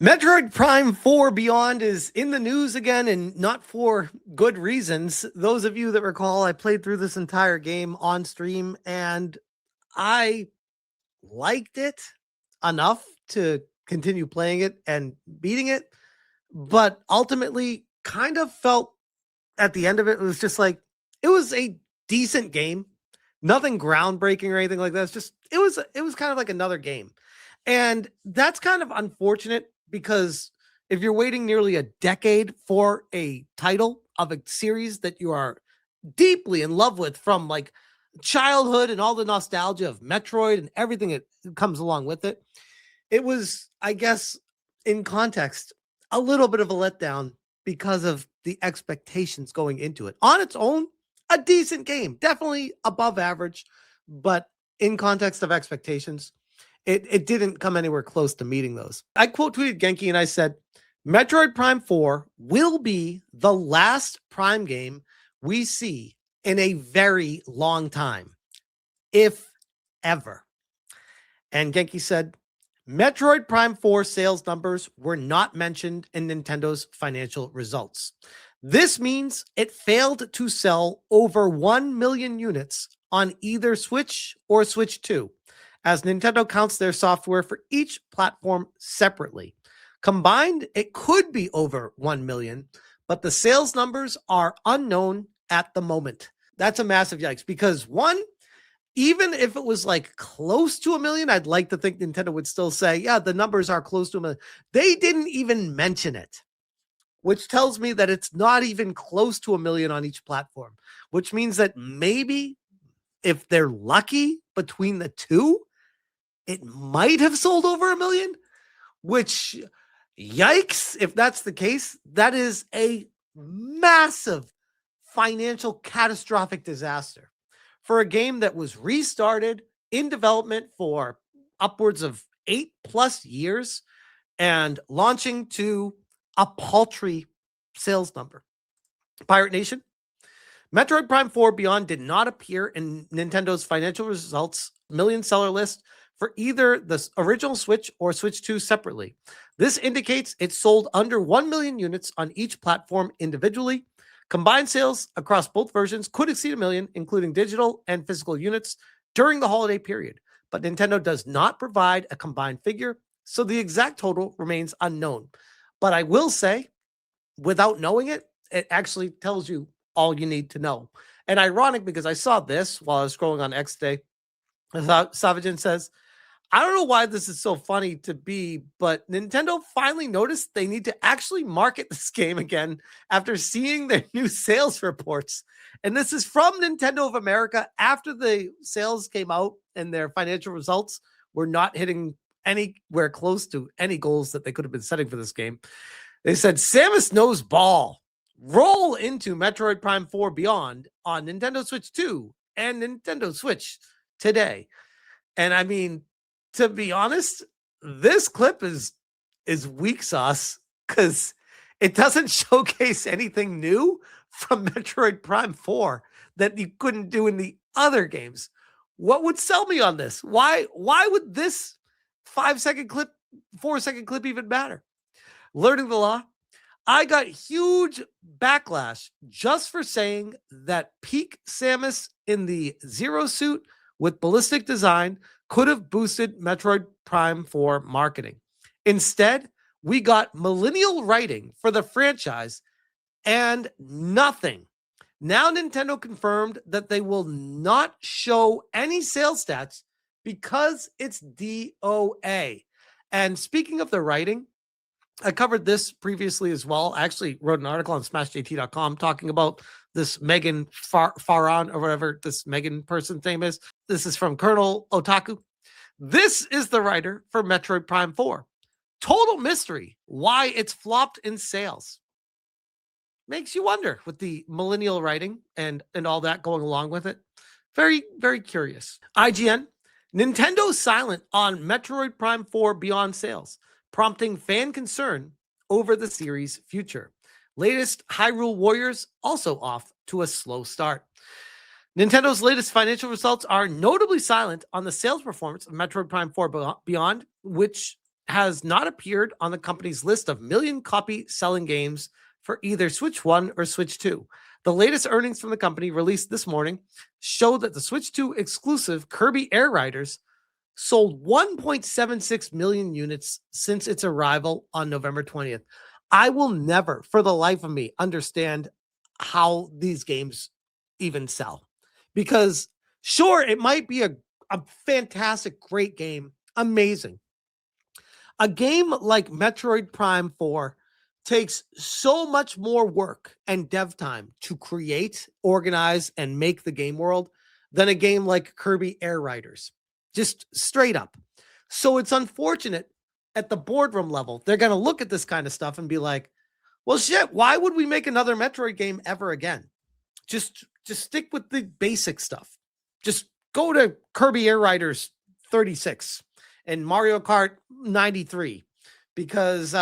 Metroid Prime 4 Beyond is in the news again, and not for good reasons. Those of you that recall, I played through this entire game on stream, and I liked it enough to continue playing it and beating it, but ultimately kind of felt at the end of it, it was just like, it was a decent game. Nothing groundbreaking or anything like that. It's just, it was kind of like another game. And that's kind of unfortunate because if you're waiting nearly a decade for a title of a series that you are deeply in love with from like childhood and all the nostalgia of Metroid and everything that comes along with it, it was, I guess, in context, a little bit of a letdown because of the expectations going into it. On its own, a decent game, definitely above average, but in context of expectations, it didn't come anywhere close to meeting those. I quote tweeted Genki and I said, Metroid Prime 4 will be the last Prime game we see in a very long time, if ever. And Genki said, Metroid Prime 4 sales numbers were not mentioned in Nintendo's financial results. This means it failed to sell over 1 million units on either Switch or Switch 2, as Nintendo counts their software for each platform separately. Combined, it could be over 1 million, but the sales numbers are unknown at the moment. That's a massive yikes because one, even if it was like close to 1 million, I'd like to think Nintendo would still say, yeah, the numbers are close to 1 million. They didn't even mention it, which tells me that it's not even close to 1 million on each platform, which means that maybe if they're lucky between the two, it might have sold over 1 million, which yikes. If that's the case, that is a massive financial catastrophic disaster for a game that was restarted in development for upwards of 8+ years and launching to a paltry sales number. Pirate Nation, Metroid Prime 4 Beyond did not appear in Nintendo's financial results million seller list for either the original Switch or Switch 2 separately. This indicates it sold under 1 million units on each platform individually. Combined sales across both versions could exceed 1 million, including digital and physical units, during the holiday period. But Nintendo does not provide a combined figure, so the exact total remains unknown. But I will say, without knowing it, it actually tells you all you need to know. And ironic because I saw this while I was scrolling on X today. Savagen says, I don't know why this is so funny to be, but Nintendo finally noticed they need to actually market this game again after seeing their new sales reports. And this is from Nintendo of America after the sales came out and their financial results were not hitting anywhere close to any goals that they could have been setting for this game. They said, Samus knows ball. Roll into Metroid Prime 4 Beyond on Nintendo Switch 2 and Nintendo Switch today. And I mean, to be honest, this clip is weak sauce because it doesn't showcase anything new from Metroid Prime 4 that you couldn't do in the other games. What would sell me on this? Why would this 5-second clip, 4-second clip even matter? Learning the law, I got huge backlash just for saying that peak Samus in the Zero suit with ballistic design could have boosted Metroid Prime 4 marketing. Instead, we got millennial writing for the franchise and nothing. Now Nintendo confirmed that they will not show any sales stats because it's DOA. And speaking of the writing, I covered this previously as well. I actually wrote an article on smashjt.com talking about this Megan Faron or whatever this Megan person's name is. This is from Colonel Otaku. This is the writer for Metroid Prime 4. Total mystery why it's flopped in sales. Makes you wonder with the millennial writing and all that going along with it. Very, very curious. IGN, Nintendo silent on Metroid Prime 4 Beyond sales, prompting fan concern over the series' future. Latest Hyrule Warriors also off to a slow start. Nintendo's latest financial results are notably silent on the sales performance of Metroid Prime 4 Beyond, which has not appeared on the company's list of million copy selling games for either Switch 1 or Switch 2. The latest earnings from the company released this morning show that the Switch 2 exclusive Kirby Air Riders sold 1.76 million units since its arrival on November 20th. I will never, for the life of me, understand how these games even sell. Because, sure, it might be a fantastic, great game, amazing. A game like Metroid Prime 4 takes so much more work and dev time to create, organize, and make the game world than a game like Kirby Air Riders. Just straight up. So it's unfortunate at the boardroom level, they're going to look at this kind of stuff and be like, well, shit, why would we make another Metroid game ever again? Just stick with the basic stuff. Just go to Kirby Air Riders 36 and Mario Kart 93 because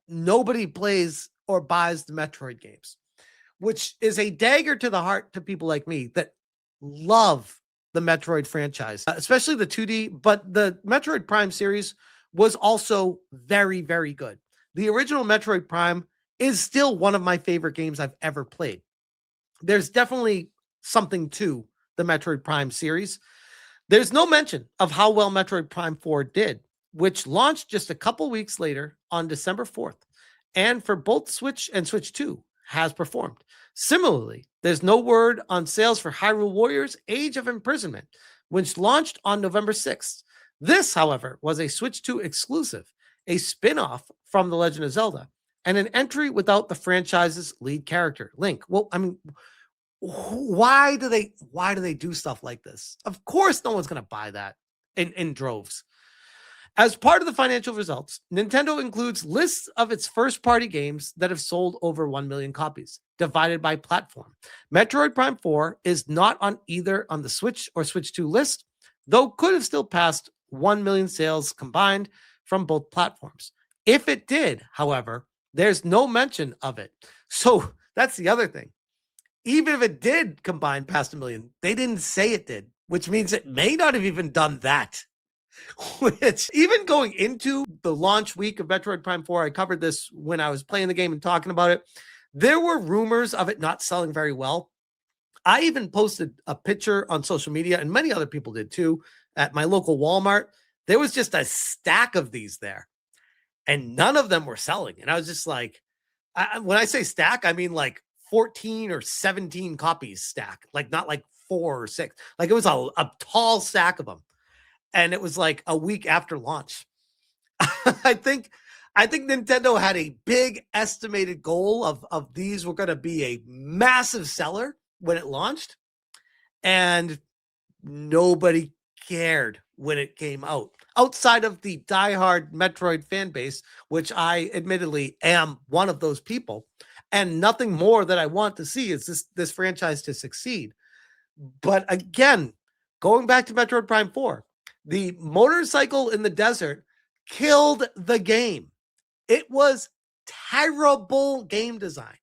nobody plays or buys the Metroid games, which is a dagger to the heart to people like me that love the Metroid franchise, especially the 2D, but the Metroid Prime series was also very, very good. The original Metroid Prime is still one of my favorite games I've ever played. There's definitely something to the Metroid Prime series. There's no mention of how well Metroid Prime 4 did, which launched just a couple weeks later on December 4th, and for both Switch and Switch 2 has performed. Similarly, there's no word on sales for Hyrule Warriors Age of Imprisonment, which launched on November 6th. This, however, was a Switch 2 exclusive, a spin-off from The Legend of Zelda, and an entry without the franchise's lead character, Link. Well, I mean, why do they do stuff like this? Of course, no one's going to buy that in droves. As part of the financial results, Nintendo includes lists of its first-party games that have sold over 1 million copies, divided by platform. Metroid Prime 4 is not on either on the Switch or Switch 2 list, though could have still passed 1 million sales combined from both platforms. If it did, however, there's no mention of it. So that's the other thing. Even if it did combine past 1 million, they didn't say it did, which means it may not have even done that. Which, even going into the launch week of Metroid Prime 4, I covered this when I was playing the game and talking about it. There were rumors of it not selling very well. I even posted a picture on social media, and many other people did too, at my local Walmart. There was just a stack of these there, and none of them were selling. And I was just like, when I say stack, I mean like 14 or 17 copies stack, like not like 4 or 6. Like it was a tall stack of them. And it was like a week after launch. I think Nintendo had a big estimated goal of these were going to be a massive seller when it launched, and nobody cared when it came out. Outside of the diehard Metroid fan base, which I admittedly am one of those people, and nothing more that I want to see is this franchise to succeed. But again, going back to Metroid Prime 4, the motorcycle in the desert killed the game. It was terrible game design.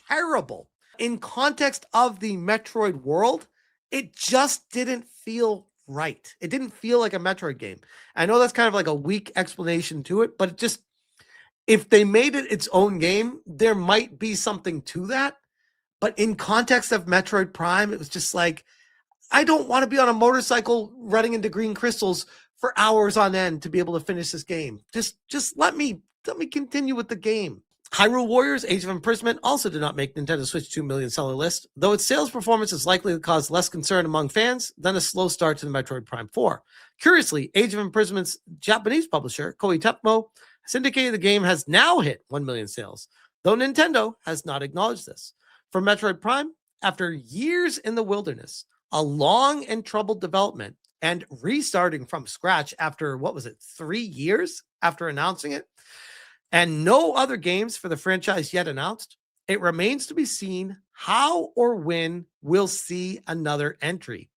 Terrible. In context of the Metroid world, it just didn't feel right. It didn't feel like a Metroid game. I know that's kind of like a weak explanation to it, but it just, if they made it its own game, there might be something to that. But in context of Metroid Prime, it was just like, I don't want to be on a motorcycle running into green crystals for hours on end to be able to finish this game. Just let me continue with the game. Hyrule Warriors Age of Imprisonment also did not make Nintendo Switch 2 million seller list, though its sales performance is likely to cause less concern among fans than a slow start to the Metroid Prime 4. Curiously, Age of Imprisoment's Japanese publisher, Koei Tecmo, has indicated the game has now hit 1 million sales, though Nintendo has not acknowledged this. For Metroid Prime, after years in the wilderness, a long and troubled development, and restarting from scratch after, 3 years after announcing it, and no other games for the franchise yet announced, it remains to be seen how or when we'll see another entry,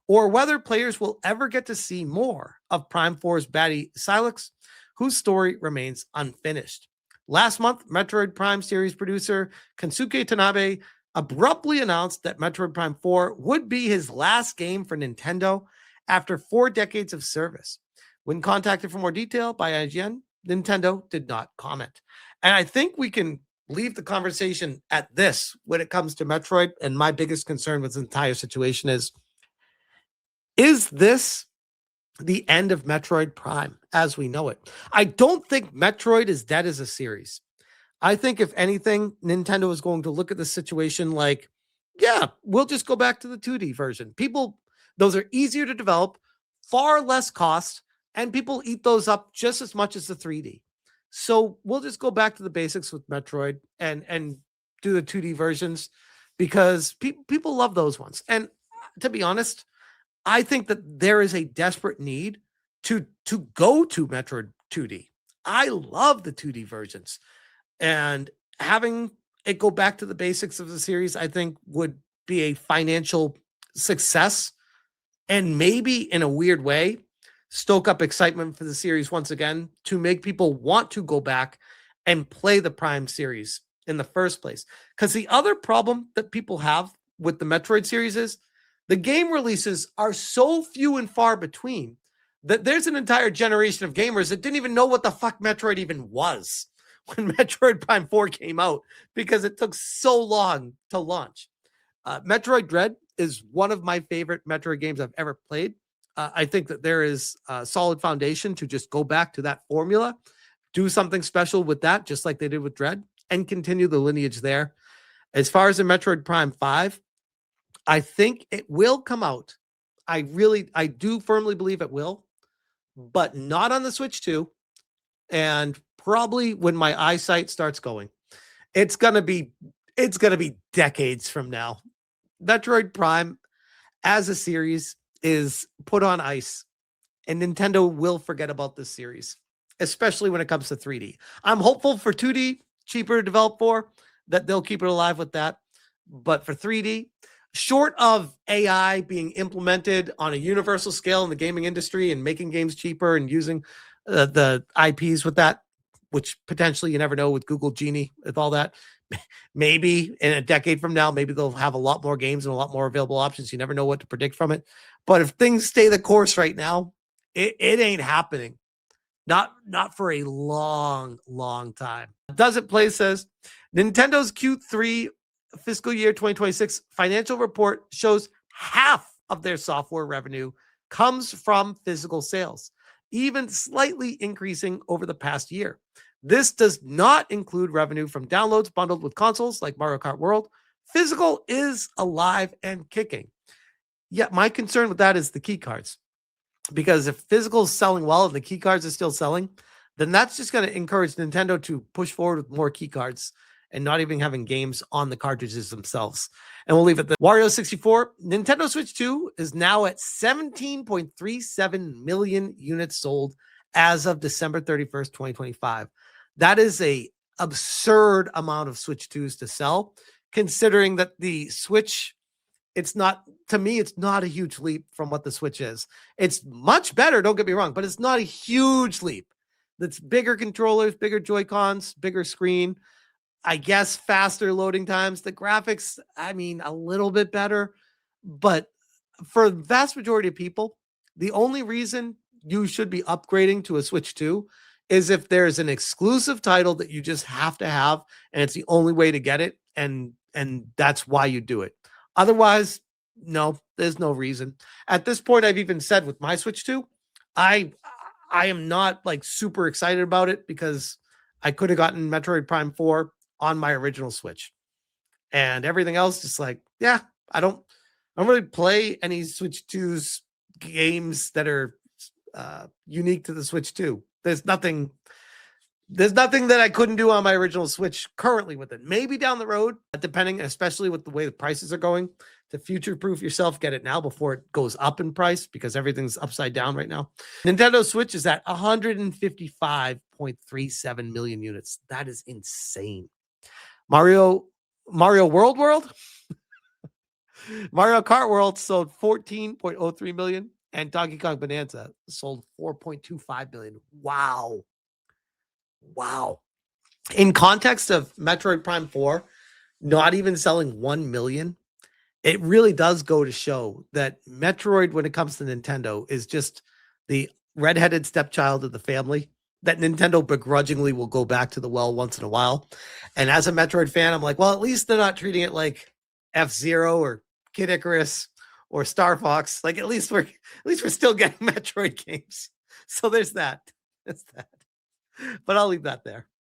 or whether players will ever get to see more of Prime 4's baddie Sylux, whose story remains unfinished. Last month, Metroid Prime series producer Kensuke Tanabe abruptly announced that Metroid Prime 4 would be his last game for Nintendo after 4 decades of service. When contacted for more detail by IGN, Nintendo did not comment. And I think we can leave the conversation at this when it comes to Metroid. And my biggest concern with the entire situation is this the end of Metroid Prime as we know it? I don't think Metroid is dead as a series. I think if anything, Nintendo is going to look at the situation like, yeah, we'll just go back to the 2D version. Those are easier to develop, far less cost, and people eat those up just as much as the 3D. So we'll just go back to the basics with Metroid and do the 2D versions because people love those ones. And to be honest, I think that there is a desperate need to go to Metroid 2D. I love the 2D versions, and having it go back to the basics of the series, I think would be a financial success and maybe in a weird way stoke up excitement for the series once again to make people want to go back and play the Prime series in the first place. Because the other problem that people have with the Metroid series is the game releases are so few and far between that there's an entire generation of gamers that didn't even know what the fuck Metroid even was when Metroid Prime 4 came out because it took so long to launch. Metroid Dread is one of my favorite Metroid games I've ever played. I think that there is a solid foundation to just go back to that formula, do something special with that, just like they did with Dread, and continue the lineage there. As far as the Metroid Prime 5, I think it will come out. I do firmly believe it will, but not on the Switch 2, and probably when my eyesight starts going. It's gonna be decades from now. Metroid Prime as a series is put on ice, and Nintendo will forget about this series, especially when it comes to 3D. I'm hopeful for 2D, cheaper to develop for, that they'll keep it alive with that. But for 3D, short of AI being implemented on a universal scale in the gaming industry and making games cheaper and using the IPs with that, which potentially you never know with Google Genie, with all that. Maybe in a decade from now, maybe they'll have a lot more games and a lot more available options. You never know what to predict from it. But if things stay the course right now, it ain't happening. Not for a long time. Does It Play says Nintendo's Q3 fiscal year 2026 financial report shows half of their software revenue comes from physical sales, even slightly increasing over the past year. This does not include revenue from downloads bundled with consoles like Mario Kart World. Physical is alive and kicking. Yeah, my concern with that is the key cards. Because if physical is selling well and the key cards are still selling, then that's just going to encourage Nintendo to push forward with more key cards and not even having games on the cartridges themselves. And we'll leave it there. Wario 64, Nintendo Switch 2 is now at 17.37 million units sold as of December 31st, 2025. That is a absurd amount of Switch 2s to sell, considering that the Switch, it's not a huge leap from what the Switch is. It's much better, don't get me wrong, but it's not a huge leap. That's bigger controllers, bigger Joy-Cons, bigger screen, I guess faster loading times. The graphics, I mean, a little bit better, but for the vast majority of people, the only reason you should be upgrading to a Switch 2 is if there's an exclusive title that you just have to have, and it's the only way to get it, and that's why you do it. Otherwise, no, there's no reason. At this point, I've even said with my Switch 2, I am not like super excited about it because I could have gotten Metroid Prime 4 on my original Switch. And everything else, just like, yeah, I don't really play any Switch 2's games that are unique to the Switch 2. There's nothing that I couldn't do on my original Switch currently with it. Maybe down the road, depending, especially with the way the prices are going, to future-proof yourself, get it now before it goes up in price because everything's upside down right now. Nintendo Switch is at 155.37 million units. That is insane. Mario World? Mario Kart World sold 14.03 million, and Donkey Kong Bonanza sold 4.25 million. Wow. In context of Metroid Prime 4 not even selling 1 million, it really does go to show that Metroid, when it comes to Nintendo, is just the redheaded stepchild of the family. that Nintendo begrudgingly will go back to the well once in a while. And as a Metroid fan, I'm like, well, at least they're not treating it like F-Zero or Kid Icarus or Star Fox. Like at least we're still getting Metroid games. So there's that. That's that. But I'll leave that there.